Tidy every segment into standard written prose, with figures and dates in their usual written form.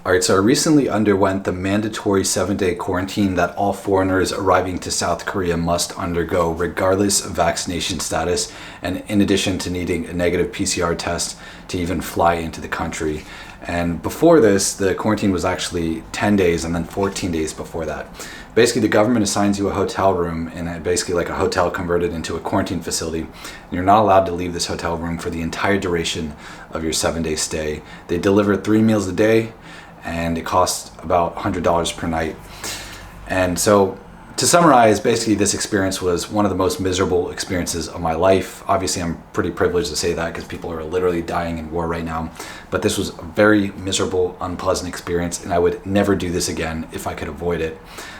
All right, so I recently underwent the mandatory 7-day quarantine that all foreigners arriving to South Korea must undergo, regardless of vaccination status, and in addition to needing a negative PCR test to even fly into the country. And before this, the quarantine was actually 10 days and then 14 days before that. Basically, the government assigns you a hotel room, and basically like a hotel converted into a quarantine facility. And you're not allowed to leave this hotel room for the entire duration of your 7-day stay. They deliver 3 meals a day, and it costs about $100 per night. And so to summarize, basically this experience was one of the most miserable experiences of my life. Obviously, I'm pretty privileged to say that because people are literally dying in war right now. But this was a very miserable, unpleasant experience, and I would never do this again if I could avoid it.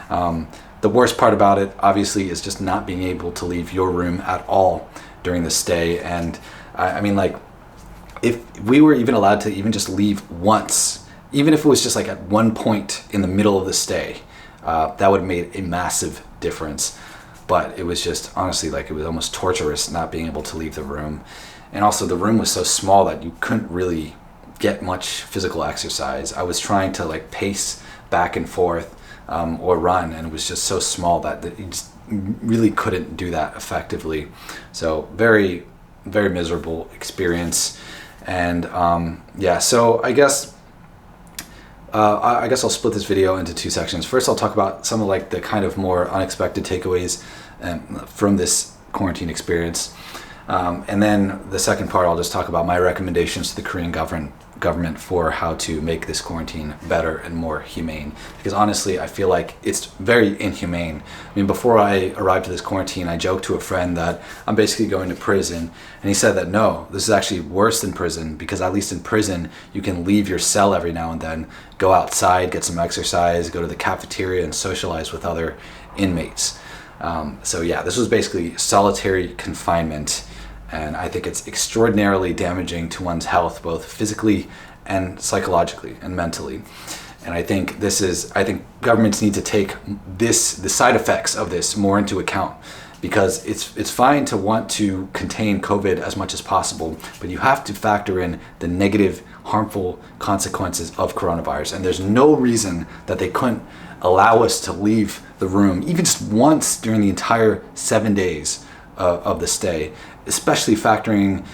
The worst part about it, obviously, is just not being able to leave your room at all during the stay. And I mean, like, if we were even allowed to even just leave once, even if it was just like at one point in the middle of the stay, that would have made a massive difference. But it was just, honestly, like, it was almost torturous not being able to leave the room. And also the room was so small that you couldn't really get much physical exercise. I was trying to like pace back and forth or run, and it was just so small that you just really couldn't do that effectively. So very, very miserable experience. And so I guess I'll split this video into 2 sections. First, I'll talk about some of like the kind of more unexpected takeaways from this quarantine experience. And then the second part, I'll just talk about my recommendations to the Korean government for how to make this quarantine better and more humane. Because honestly, I feel like it's very inhumane. I mean, before I arrived to this quarantine, I joked to a friend that I'm basically going to prison. And he said that no, this is actually worse than prison, because at least in prison, you can leave your cell every now and then, go outside, get some exercise, go to the cafeteria and socialize with other inmates. This was basically solitary confinement. And I think it's extraordinarily damaging to one's health, both physically and psychologically and mentally. And I think governments need to take the side effects of this more into account, because it's fine to want to contain COVID as much as possible, but you have to factor in the negative, harmful consequences of coronavirus. And there's no reason that they couldn't allow us to leave the room, even just once during the entire 7 days of the stay, especially factoring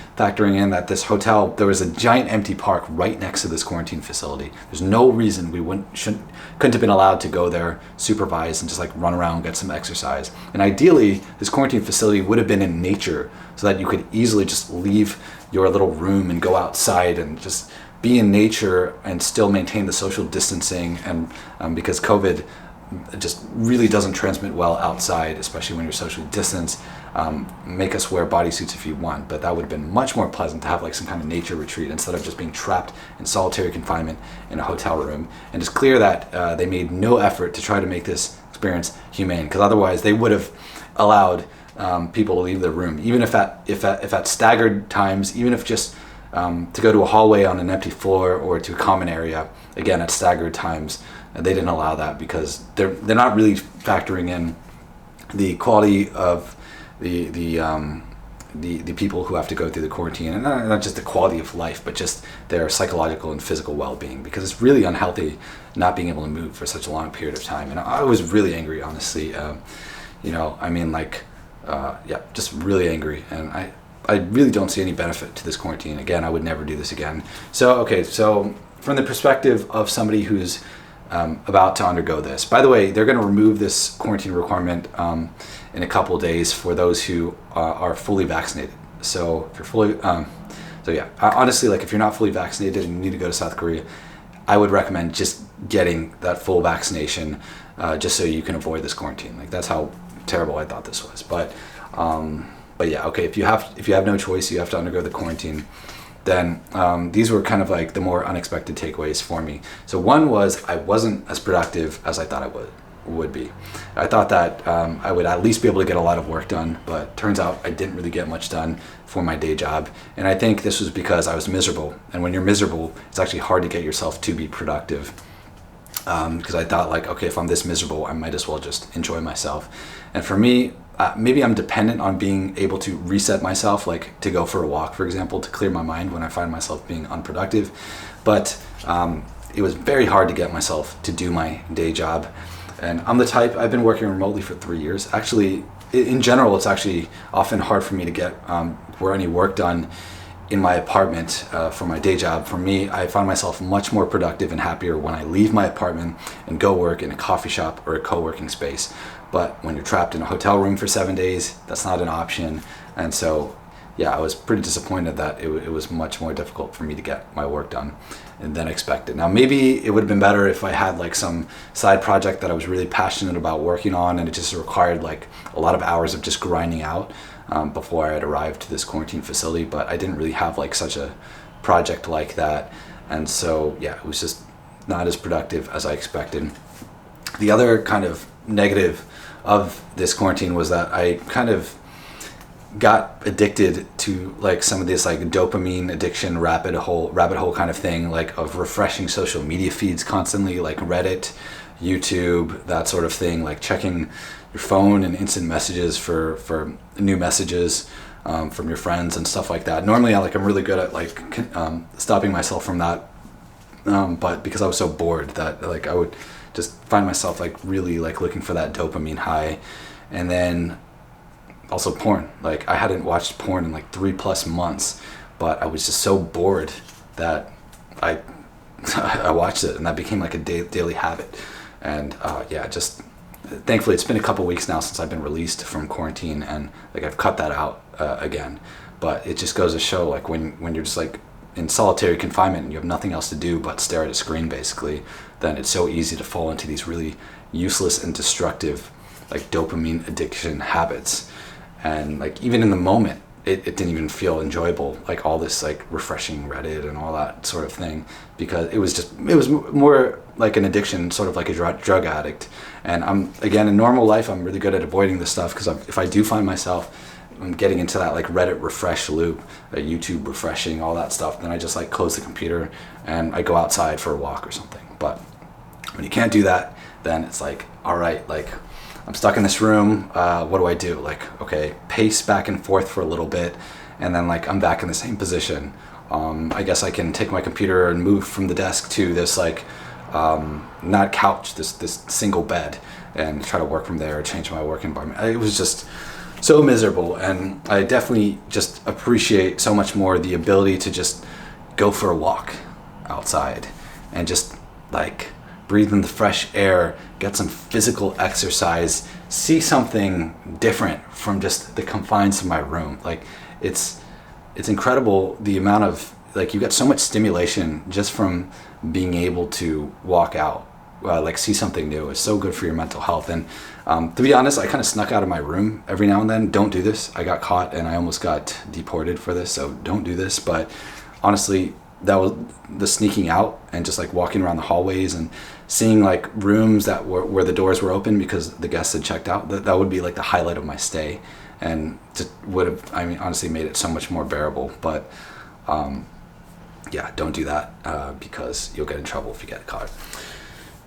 in that this hotel, there was a giant empty park right next to this quarantine facility. There's no reason we couldn't have been allowed to go there, supervise, and just like run around, get some exercise. And ideally, this quarantine facility would have been in nature, so that you could easily just leave your little room and go outside and just be in nature and still maintain the social distancing. And because COVID just really doesn't transmit well outside, especially when you're socially distanced. Make us wear bodysuits if you want, but that would have been much more pleasant to have like some kind of nature retreat instead of just being trapped in solitary confinement in a hotel room. And it's clear that they made no effort to try to make this experience humane, because otherwise they would have allowed people to leave their room, even if at staggered times, even if just to go to a hallway on an empty floor or to a common area, again at staggered times. They didn't allow that because they're not really factoring in the quality of the people who have to go through the quarantine, and not just the quality of life, but just their psychological and physical well-being, because it's really unhealthy not being able to move for such a long period of time. And I was really angry, honestly. Just really angry, and I really don't see any benefit to this quarantine. Again, I would never do this again. So from the perspective of somebody who's about to undergo this. By the way, they're going to remove this quarantine requirement in a couple of days for those who are fully vaccinated. So if you're fully, honestly, like if you're not fully vaccinated and you need to go to South Korea, I would recommend just getting that full vaccination just so you can avoid this quarantine. Like that's how terrible I thought this was. But if you have no choice, you have to undergo the quarantine. Then these were kind of like the more unexpected takeaways for me. So one was I wasn't as productive as I thought I would be. I thought that I would at least be able to get a lot of work done, but turns out I didn't really get much done for my day job. And I think this was because I was miserable. And when you're miserable, it's actually hard to get yourself to be productive. Because I thought like, okay, if I'm this miserable, I might as well just enjoy myself. And for me, maybe I'm dependent on being able to reset myself, like to go for a walk, for example, to clear my mind when I find myself being unproductive. But it was very hard to get myself to do my day job. And I'm the type, I've been working remotely for 3 years. Actually, in general, it's actually often hard for me to get any work done in my apartment for my day job. For me, I find myself much more productive and happier when I leave my apartment and go work in a coffee shop or a co-working space. But when you're trapped in a hotel room for 7 days, that's not an option. And so, yeah, I was pretty disappointed that it was much more difficult for me to get my work done than expected. Now, maybe it would have been better if I had like some side project that I was really passionate about working on, and it just required like a lot of hours of just grinding out before I had arrived to this quarantine facility. But I didn't really have like such a project like that. And so, yeah, it was just not as productive as I expected. The other kind of negative of this quarantine was that I kind of got addicted to like some of this like dopamine addiction rabbit hole kind of thing, like of refreshing social media feeds constantly, like Reddit, YouTube, that sort of thing, like checking your phone and instant messages for new messages from your friends and stuff like that. Normally I'm really good at like stopping myself from that, but because I was so bored that like I would just find myself like really like looking for that dopamine high. And then also porn. Like I hadn't watched porn in like 3+ months, but I was just so bored that I watched it, and that became like a daily habit. And just thankfully it's been a couple weeks now since I've been released from quarantine, and like I've cut that out again. But it just goes to show, like when you're just like in solitary confinement and you have nothing else to do but stare at a screen basically, then it's so easy to fall into these really useless and destructive like dopamine addiction habits. And like even in the moment, it didn't even feel enjoyable, like all this like refreshing Reddit and all that sort of thing, because it was more like an addiction, sort of like a drug addict. And again, in normal life, I'm really good at avoiding this stuff, because if I do find myself getting into that like Reddit refresh loop, YouTube refreshing, all that stuff, then I just like close the computer and I go outside for a walk or something. But when you can't do that, then it's like, all right, like I'm stuck in this room, what do I do? Like, okay, pace back and forth for a little bit, and then like I'm back in the same position. I guess I can take my computer and move from the desk to this like, not couch, this single bed, and try to work from there, change my work environment. It was just so miserable, and I definitely just appreciate so much more the ability to just go for a walk outside and just like breathe in the fresh air, get some physical exercise, see something different from just the confines of my room. Like it's incredible the amount of like you get so much stimulation just from being able to walk out, like see something new. It's so good for your mental health. And to be honest, I kind of snuck out of my room every now and then. Don't do this. I got caught and I almost got deported for this, so don't do this. But honestly, that was the sneaking out and just like walking around the hallways and seeing like rooms that were where the doors were open because the guests had checked out. That would be like the highlight of my stay, and just would have, I mean, honestly made it so much more bearable. But yeah, don't do that because you'll get in trouble if you get caught.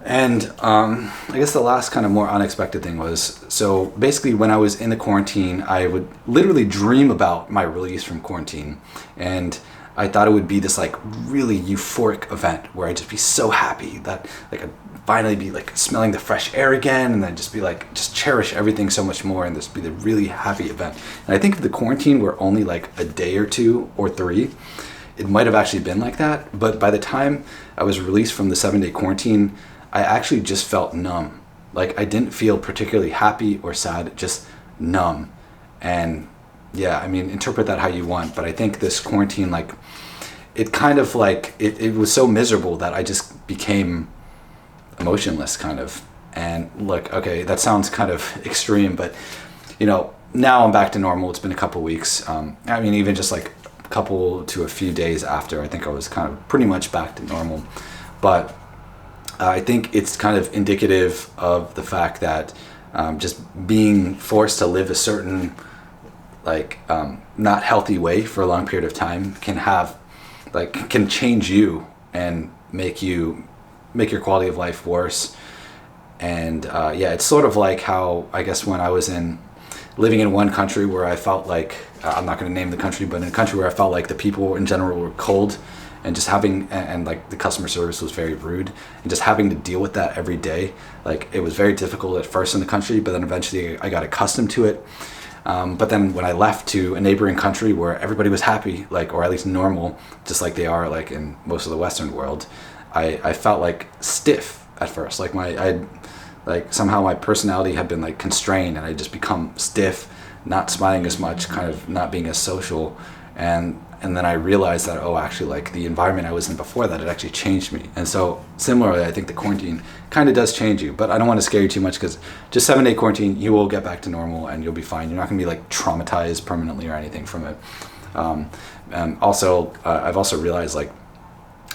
And I guess the last kind of more unexpected thing was, so basically when I was in the quarantine, I would literally dream about my release from quarantine, and I thought it would be this like really euphoric event where I'd just be so happy that like I'd finally be like smelling the fresh air again, and then just be like, just cherish everything so much more, and this be the really happy event. And I think if the quarantine were only like a day or 2 or 3, it might have actually been like that. But by the time I was released from the 7-day quarantine, I actually just felt numb. Like I didn't feel particularly happy or sad, just numb. And yeah, I mean, interpret that how you want, but I think this quarantine, like, it kind of like, it was so miserable that I just became emotionless, kind of. And look, okay, that sounds kind of extreme, but, you know, now I'm back to normal. It's been a couple weeks. I mean, even just like a couple to a few days after, I think I was kind of pretty much back to normal. But I think it's kind of indicative of the fact that just being forced to live a certain like not healthy way for a long period of time can change you and make your quality of life worse. And yeah, it's sort of like how, I guess, when I was living in one country where I felt like, I'm not going to name the country, but in a country where I felt like the people in general were cold and just having and like the customer service was very rude, and just having to deal with that every day, like it was very difficult at first in the country, but then eventually I got accustomed to it. But then when I left to a neighboring country where everybody was happy, like, or at least normal, just like they are like in most of the Western world, I felt like stiff at first. Like like somehow my personality had been like constrained, and I just become stiff, not smiling as much, kind of not being as social. And then I realized that, oh, actually, like the environment I was in before that, it actually changed me. And so similarly, I think the quarantine kind of does change you, but I don't want to scare you too much, because just 7-day quarantine, you will get back to normal and you'll be fine. You're not going to be like traumatized permanently or anything from it. And also, I've also realized, like,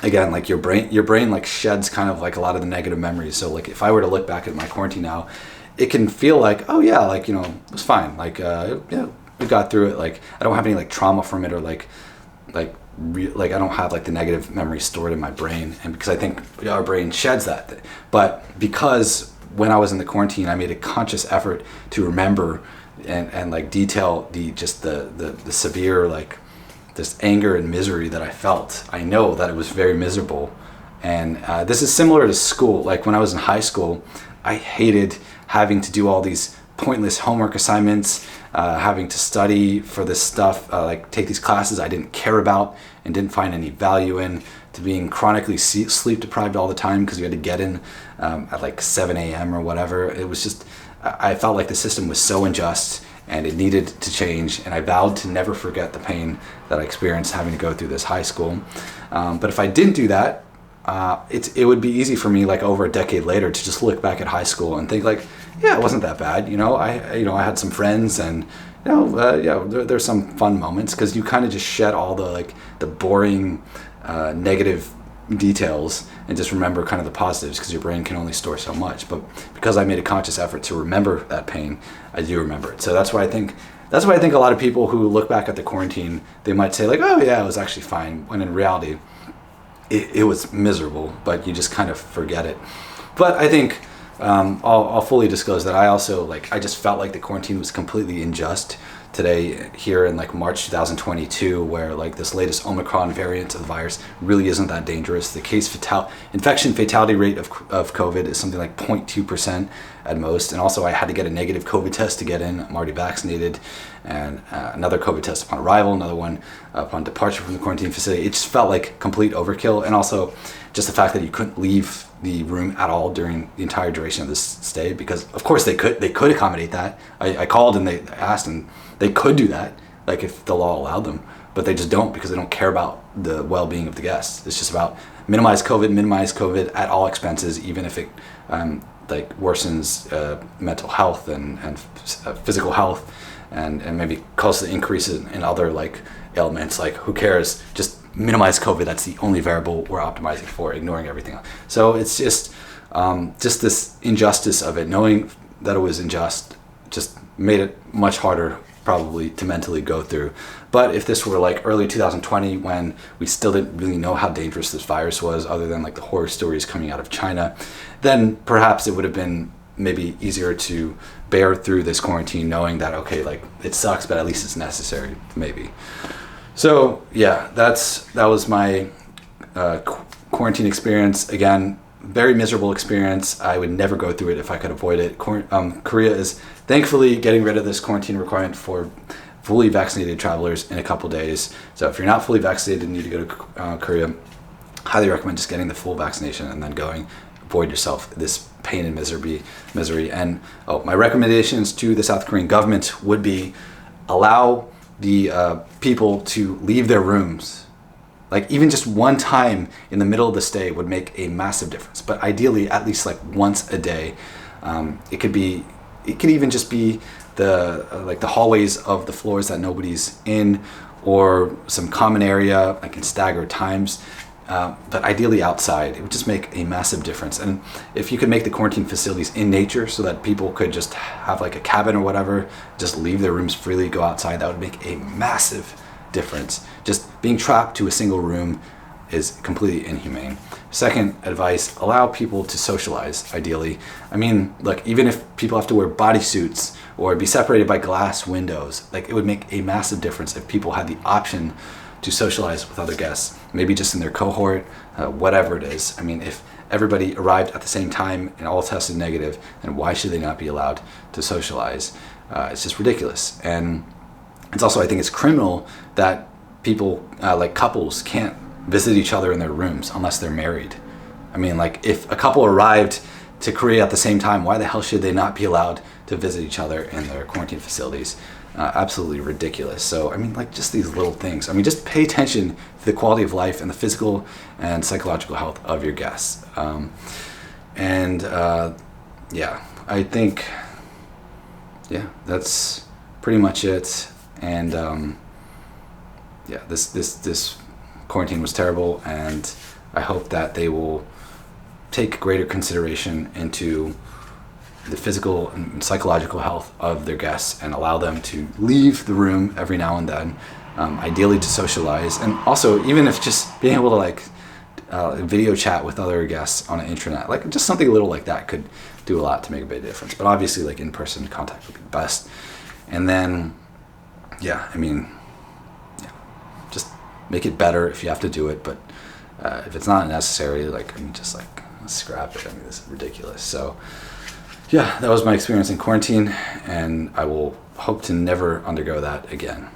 again, like your brain like sheds kind of like a lot of the negative memories. So like if I were to look back at my quarantine now, it can feel like, oh yeah, like, you know, it was fine. Like, yeah, we got through it. Like I don't have any like trauma from it, or like I don't have like the negative memories stored in my brain. And because I think our brain sheds that. But because when I was in the quarantine, I made a conscious effort to remember and like detail the severe, like, this anger and misery that I felt. I know that it was very miserable. And this is similar to school. Like when I was in high school, I hated having to do all these pointless homework assignments, having to study for this stuff, like take these classes I didn't care about and didn't find any value in, to being chronically sleep deprived all the time because you had to get in at like 7 a.m. or whatever. It was just, I felt like the system was so unjust and it needed to change, and I vowed to never forget the pain that I experienced having to go through this high school. But if I didn't do that, it would be easy for me, like over a decade later, to just look back at high school and think like, yeah, it wasn't that bad. You know, I had some friends, and there's some fun moments, because you kind of just shed all the boring, negative details and just remember kind of the positives, because your brain can only store so much. But because I made a conscious effort to remember that pain, I do remember it. So that's why I think a lot of people who look back at the quarantine, they might say like, oh yeah, it was actually fine, when in reality it was miserable, but you just kind of forget it. But I think I'll fully disclose that I just felt like the quarantine was completely unjust today, here in like March 2022, where like this latest Omicron variant of the virus really isn't that dangerous. The infection fatality rate of COVID is something like 0.2% at most. And also I had to get a negative COVID test to get in. I'm already vaccinated, and another COVID test upon arrival, another one upon departure from the quarantine facility. It just felt like complete overkill. And also just the fact that you couldn't leave the room at all during the entire duration of this stay, because of course they could accommodate that. I called and they asked, and they could do that, like if the law allowed them, but they just don't, because they don't care about the well-being of the guests. It's just about minimize COVID at all expenses, even if it worsens mental health and physical health, and maybe causes an increase in other like ailments. Like who cares? Just minimize COVID. That's the only variable we're optimizing for, ignoring everything else. So it's just this injustice of it, knowing that it was unjust, just made it much harder probably to mentally go through. But if this were like early 2020, when we still didn't really know how dangerous this virus was, other than like the horror stories coming out of China, then perhaps it would have been maybe easier to bear through this quarantine, knowing that, okay, like it sucks, but at least it's necessary, maybe. So yeah, that was my quarantine experience. Again, very miserable experience. I would never go through it if I could avoid it. Korea is thankfully getting rid of this quarantine requirement for fully vaccinated travelers in a couple days. So if you're not fully vaccinated and need to go to Korea, highly recommend just getting the full vaccination and then going. Avoid yourself this pain and misery. And my recommendations to the South Korean government would be allow the people to leave their rooms. Like even just one time in the middle of the stay would make a massive difference. But ideally, at least like once a day. It could even just be the hallways of the floors that nobody's in, or some common area, like in staggered times. But ideally outside. It would just make a massive difference. And if you could make the quarantine facilities in nature so that people could just have like a cabin or whatever, just leave their rooms freely, go outside, that would make a massive difference. Just being trapped to a single room is completely inhumane. Second advice, allow people to socialize, ideally. I mean, look, even if people have to wear bodysuits or be separated by glass windows, like it would make a massive difference if people had the option to socialize with other guests, maybe just in their cohort, whatever it is. I mean, if everybody arrived at the same time and all tested negative, then why should they not be allowed to socialize? It's just ridiculous. And it's also, I think it's criminal that people, like couples, can't visit each other in their rooms unless they're married. I mean, like, if a couple arrived to Korea at the same time, why the hell should they not be allowed to visit each other in their quarantine facilities? Absolutely ridiculous. So, I mean, like, just these little things. I mean, just pay attention to the quality of life and the physical and psychological health of your guests. Yeah, I think, yeah, that's pretty much it. And yeah, this quarantine was terrible, and I hope that they will take greater consideration into the physical and psychological health of their guests and allow them to leave the room every now and then, ideally to socialize, and also even if just being able to like video chat with other guests on an intranet, like just something little like that could do a lot to make a big difference. But obviously, like, in-person contact would be best. And then, yeah, I mean, yeah, just make it better if you have to do it, but if it's not necessary, like, I mean, just like scrap it. I mean, this is ridiculous. So yeah, that was my experience in quarantine, and I will hope to never undergo that again.